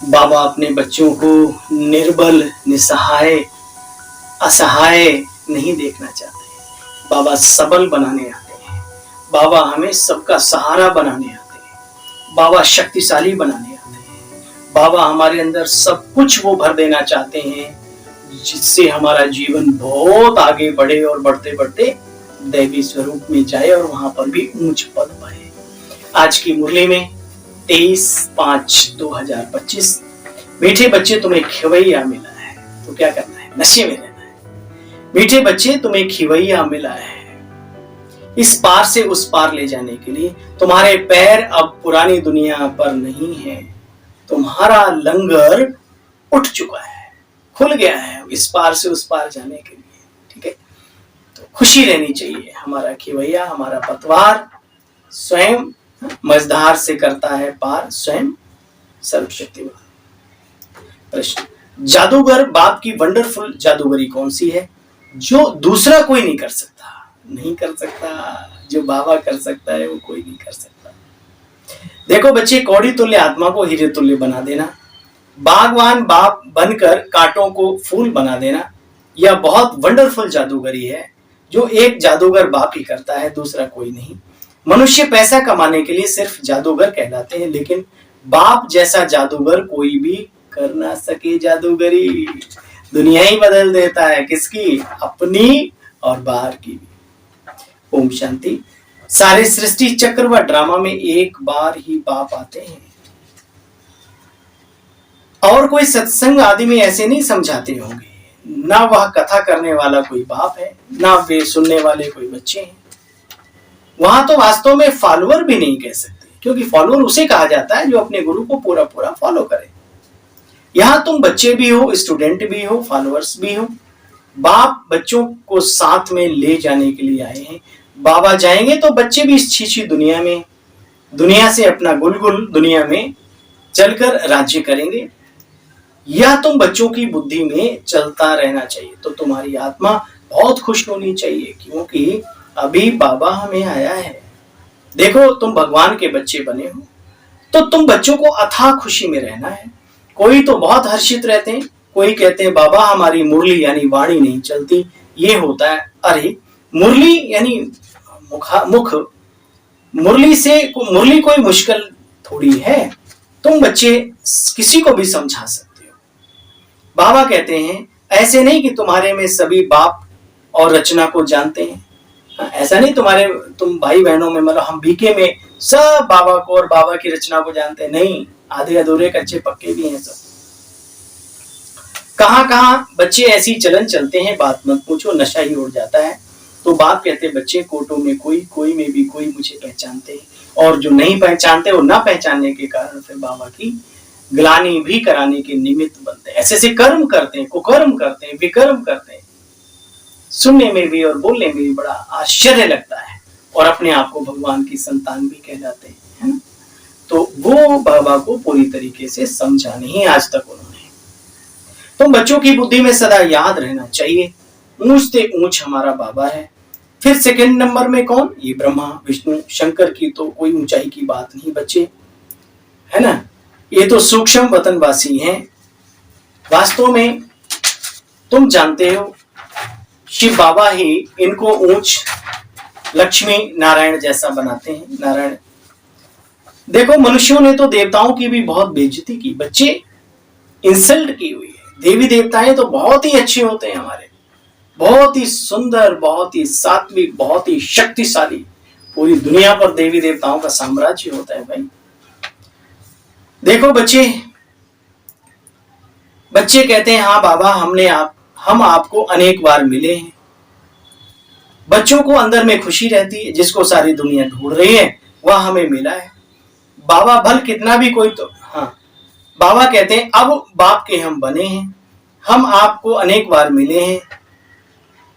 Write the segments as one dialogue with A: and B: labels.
A: बाबा अपने बच्चों को निर्बल, निसहाय, असहाय नहीं देखना चाहते। बाबा सबल बनाने आते हैं। बाबा हमें सबका सहारा बनाने आते हैं। बाबा शक्तिशाली बनाने आते हैं। बाबा हमारे अंदर सब कुछ वो भर देना चाहते हैं जिससे हमारा जीवन बहुत आगे बढ़े और बढ़ते बढ़ते दैवी स्वरूप में जाए और वहां पर भी ऊंच पद पाए। आज की मुरली में 23/5/2025 मीठे बच्चे तुम्हें खिवैया मिला है तो क्या करना है? नशे में रहना है। मीठे बच्चे तुम्हें खिवैया मिला है, इस पार से उस पार ले जाने के लिए तुम्हारे पैर अब पुरानी दुनिया पर नहीं है। तुम्हारा लंगर उठ चुका है, खुल गया है इस पार से उस पार जाने के लिए। ठीक है, तो खुशी रहनी चाहिए। हमारा खिवैया, हमारा पतवार स्वयं मझधार से करता है पार, स्वयं सर्वशक्तिमान। प्रश्न, जादूगर बाप की वंडरफुल जादूगरी कौन सी है जो दूसरा कोई नहीं कर सकता? नहीं कर सकता, जो बाबा कर सकता है वो कोई नहीं कर सकता। देखो बच्चे, कौड़ी तुल्य आत्मा को हीरे तुल्य बना देना, बागवान बाप बनकर कांटों को फूल बना देना, यह बहुत वंडरफुल जादूगरी है जो एक जादूगर बाप ही करता है, दूसरा कोई नहीं। मनुष्य पैसा कमाने के लिए सिर्फ जादूगर कहलाते हैं, लेकिन बाप जैसा जादूगर कोई भी कर ना सके। जादूगरी दुनिया ही बदल देता है, किसकी? अपनी और बाहर की भी। ओम शांति। सारे सृष्टि चक्र व ड्रामा में एक बार ही बाप आते हैं और कोई सत्संग आदि में ऐसे नहीं समझाते होंगे। ना वह कथा करने वाला कोई बाप है, ना वे सुनने वाले कोई बच्चे हैं। वहां तो वास्तव में फॉलोअर भी नहीं कह सकते, क्योंकि फॉलोअर उसे कहा जाता है जो अपने गुरु को पूरा पूरा फॉलो करे। यहां तुम बच्चे भी हो, स्टूडेंट भी हो, फॉलोअर्स भी हो। बाप बच्चों को साथ में ले जाने के लिए आए हैं। बाबा जाएंगे तो बच्चे भी इस छीछी दुनिया में, दुनिया से अपना गुलगुल दुनिया में चलकर राज्य करेंगे। यह तुम बच्चों की बुद्धि में चलता रहना चाहिए। तो तुम्हारी आत्मा बहुत खुश होनी चाहिए, क्योंकि अभी बाबा हमें आया है। देखो, तुम भगवान के बच्चे बने हो तो तुम बच्चों को अथाह खुशी में रहना है। कोई तो बहुत हर्षित रहते हैं, कोई कहते हैं बाबा हमारी मुरली यानी वाणी नहीं चलती। ये होता है, अरे मुरली यानी मुख, मुरली कोई मुश्किल थोड़ी है। तुम बच्चे किसी को भी समझा सकते हो। बाबा कहते हैं ऐसे नहीं कि तुम्हारे में सभी बाप और रचना को जानते हैं। ऐसा नहीं तुम भाई बहनों में, मतलब हम बीके में सब बाबा को और बाबा की रचना को जानते हैं। नहीं, आधे अधूरे कच्चे पक्के भी हैं सब। कहां कहां बच्चे ऐसी चलन चलते हैं, बात मत पूछो, नशा ही उड़ जाता है। तो बाप कहते बच्चे कोटों में कोई, कोई में भी कोई मुझे पहचानते हैं, और जो नहीं पहचानते वो ना पहचानने के कारण फिर बाबा की ग्लानि भी कराने के निमित्त बनते हैं। ऐसे ऐसे कर्म करते हैं, कुकर्म करते हैं, विकर्म करते हैं। सुनने में भी और बोलने में भी बड़ा आश्चर्य लगता है, और अपने आप को भगवान की संतान भी कहलाते हैं, है ना? तो वो बाबा को पूरी तरीके से समझा नहीं आज तक उन्होंने। तो बच्चों की बुद्धि में सदा याद रहना चाहिए, ऊंच से ऊंच हमारा बाबा है। फिर सेकंड नंबर में कौन? ये ब्रह्मा विष्णु शंकर की तो कोई ऊंचाई की बात नहीं बच्चे, है ना? ये तो सूक्ष्म वतनवासी हैं। वास्तव में तुम जानते हो शिव बाबा ही इनको ऊंच लक्ष्मी नारायण जैसा बनाते हैं। नारायण, देखो मनुष्यों ने तो देवताओं की भी बहुत बेइज्जती की, बच्चे इंसल्ट की हुई है। देवी देवताएं तो बहुत ही अच्छे होते हैं हमारे, बहुत ही सुंदर, बहुत ही सात्विक, बहुत ही शक्तिशाली। पूरी दुनिया पर देवी देवताओं का साम्राज्य होता है भाई। देखो बच्चे कहते हैं हाँ बाबा हम आपको अनेक बार मिले हैं। बच्चों को अंदर में खुशी रहती है, जिसको सारी दुनिया ढूंढ रही है वह हमें मिला है। बाबा भल कितना भी कोई तो, हाँ बाबा कहते हैं अब बाप के हम बने हैं, हम आपको अनेक बार मिले हैं।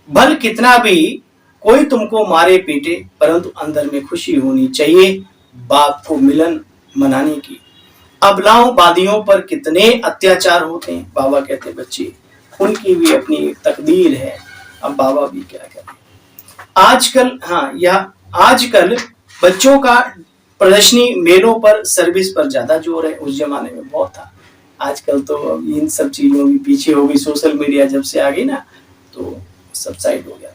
A: भल कितना भी कोई तुमको मारे पीटे, परंतु अंदर में खुशी होनी चाहिए बाप को मिलन मनाने की। अबलाओं वादियों पर कितने अत्याचार होते हैं। बाबा कहते बच्चे उनकी भी अपनी एक तकदीर है, अब बाबा भी क्या करें। आजकल बच्चों का प्रदर्शनी मेलों पर सर्विस पर ज्यादा जोर है, उस जमाने में बहुत था। आजकल तो इन सब चीजों के पीछे हो गई, सोशल मीडिया जब से आ गई ना तो सब साइड हो गया।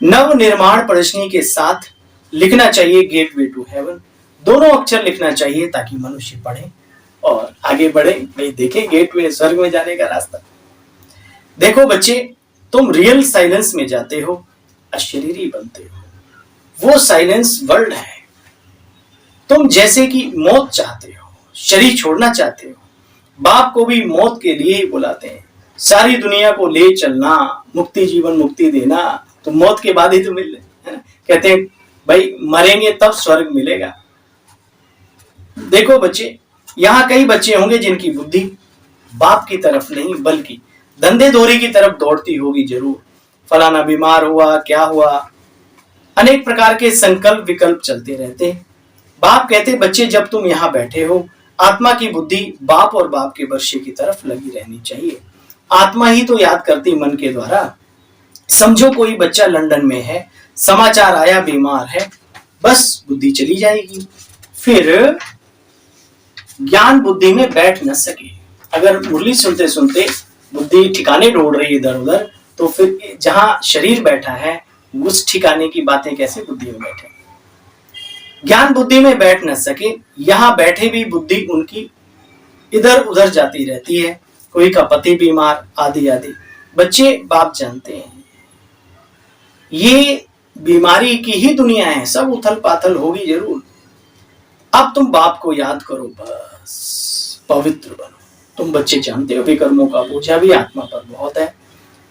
A: नव निर्माण प्रदर्शनी के साथ लिखना चाहिए गेटवे टू हेवन, दोनों अक्षर लिखना चाहिए ताकि मनुष्य पढ़े और आगे बढ़े। भाई देखे गेटवे स्वर्ग में जाने का रास्ता। देखो बच्चे, तुम रियल साइलेंस में जाते हो, अशरीरी बनते हो। वो साइलेंस वर्ल्ड है। तुम जैसे कि मौत चाहते हो, शरीर छोड़ना चाहते हो, बाप को भी मौत के लिए ही बुलाते हैं। सारी दुनिया को ले चलना, मुक्ति जीवन मुक्ति देना, तो मौत के बाद ही तो मिल है ना। कहते हैं भाई मरेंगे तब स्वर्ग मिलेगा। देखो बच्चे, यहाँ कई बच्चे होंगे जिनकी बुद्धि बाप की तरफ नहीं बल्कि धंधे दोरी की तरफ दौड़ती होगी जरूर। फलाना बीमार हुआ, क्या हुआ, अनेक प्रकार के संकल्प विकल्प चलते रहते। बाप कहते बच्चे जब तुम यहाँ बैठे हो, आत्मा की बुद्धि बाप और बाप के वर्षे की तरफ लगी रहनी चाहिए। आत्मा ही तो याद करती मन के द्वारा। समझो कोई बच्चा लंदन में है, समाचार आया बीमार है, बस बुद्धि चली जाएगी, फिर ज्ञान बुद्धि में बैठ न सके। अगर मुरली सुनते सुनते बुद्धि ठिकाने ढूंढ रही इधर उधर, तो फिर जहां शरीर बैठा है उस ठिकाने की बातें कैसे बुद्धि में बैठे। ज्ञान बुद्धि में बैठ न सके, यहां बैठे भी बुद्धि उनकी इधर उधर जाती रहती है। कोई का पति बीमार, आदि आदि। बच्चे बाप जानते हैं ये बीमारी की ही दुनिया है, सब उथल पाथल होगी जरूर। अब तुम बाप को याद करो, बस पवित्र बनो। तुम बच्चे जानते हो विकर्मों का बोझा भी आत्मा पर बहुत है।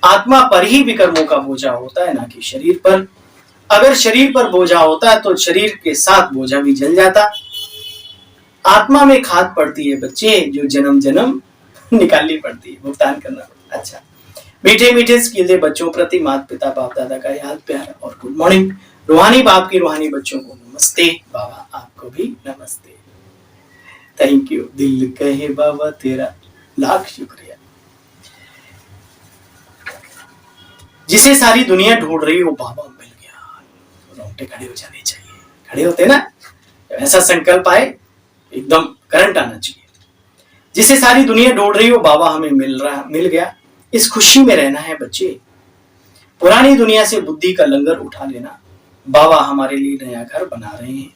A: आत्मा पर ही विकर्मों का बोझा होता है, ना कि शरीर पर। अगर शरीर पर बोझा होता है तो शरीर के साथ बोझा भी जल जाता। आत्मा में खाद पड़ती है बच्चे, जो जन्म जन्म निकालनी पड़ती है, भुगतान करना पड़ता है। अच्छा, मीठे मीठे स्किले बच्चों प्रति माता पिता बाप दादा का याद प्यार और गुड मॉर्निंग। रूहानी बाप की रूहानी बच्चों को नमस्ते। बाबा आपको भी नमस्ते। Thank you. दिल कहे बाबा तेरा लाख शुक्रिया। जिसे सारी दुनिया ढूंढ रही हो बाबा मिल गया, रोंगटे खड़े हो जाने चाहिए। खड़े होते ना, ऐसा संकल्प आए एकदम करंट आना चाहिए। जिसे सारी दुनिया ढूंढ रही हो बाबा हमें मिल गया, इस खुशी में रहना है बच्चे। पुरानी दुनिया से बुद्धि का लंगर उठा लेना। बाबा हमारे लिए नया घर बना रहे हैं,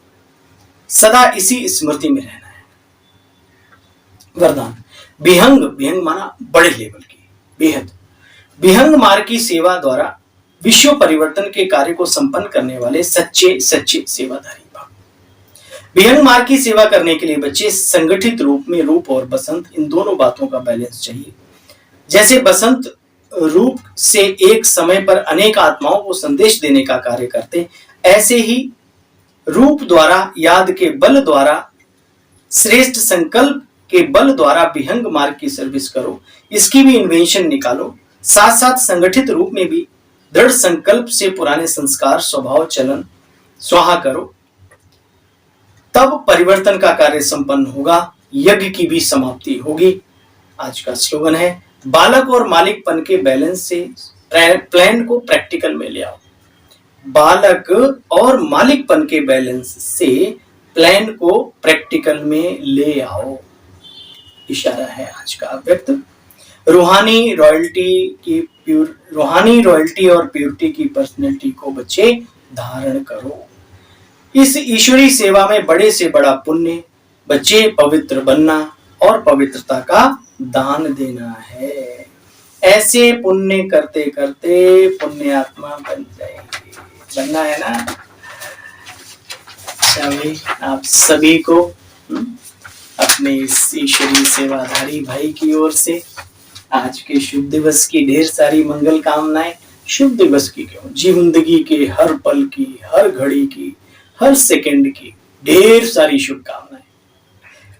A: सदा इसी स्मृति में रहना है। वरदान, विहंग, विहंग माना बड़े लेवल की, बेहद। विहंग मार्ग की सेवा द्वारा विश्व परिवर्तन के कार्य को संपन्न करने वाले सच्चे सच्चे सेवाधारी भाव। विहंग मार्ग की सेवा करने के लिए बच्चे संगठित रूप में रूप और बसंत, इन दोनों बातों का बैलेंस चाहिए। जैसे बसंत रूप से एक समय पर अनेक आत्माओं को संदेश देने का कार्य करते, ऐसे ही रूप द्वारा, याद के बल द्वारा, श्रेष्ठ संकल्प के बल द्वारा विहंग मार्ग की सर्विस करो। इसकी भी इन्वेंशन निकालो। साथ साथ संगठित रूप में भी दृढ़ संकल्प से पुराने संस्कार, स्वभाव, चलन स्वाहा करो। तब परिवर्तन का कार्य संपन्न होगा, यज्ञ की भी समाप्ति होगी। आज का स्लोगन है, बालक और मालिकपन के बैलेंस से प्लान को प्रैक्टिकल में ले आओ। बालक और मालिकपन के बैलेंस से प्लान को प्रैक्टिकल में ले आओ। इशारा है आज का व्यक्त। रूहानी रॉयल्टी और प्योरिटी की पर्सनैलिटी को बच्चे धारण करो। इस ईश्वरी सेवा में बड़े से बड़ा पुण्य बच्चे पवित्र बनना और पवित्रता का दान देना है। ऐसे पुण्य करते करते पुण्य आत्मा बन जाएंगे। बनना है ना। भाई आप सभी को अपने इस ईश्वरीय सेवाधारी भाई की ओर से आज के शुभ दिवस की ढेर सारी मंगल कामनाएं। शुभ दिवस की क्यों, जिंदगी के हर पल की, हर घड़ी की, हर सेकंड की ढेर सारी शुभकामनाएं।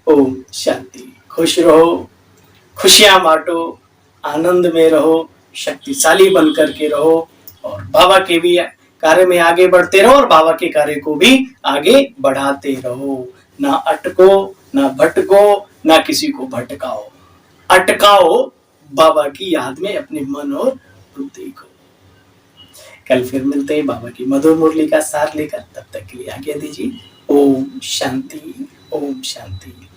A: ओम शांति। खुश रहो, खुशियां बांटो, आनंद में रहो, शक्तिशाली बन करके रहो और बाबा के भी कार्य में आगे बढ़ते रहो और बाबा के कार्य को भी आगे बढ़ाते रहो। ना अटको, ना भटको, ना किसी को भटकाओ। अटकाओ बाबा की याद में अपने मन और बुद्धि को। कल फिर मिलते हैं बाबा की मधुर मुरली का सार लेकर। तब तक के लिए आज्ञा दीजिए। ओम शांति, ओम शांति।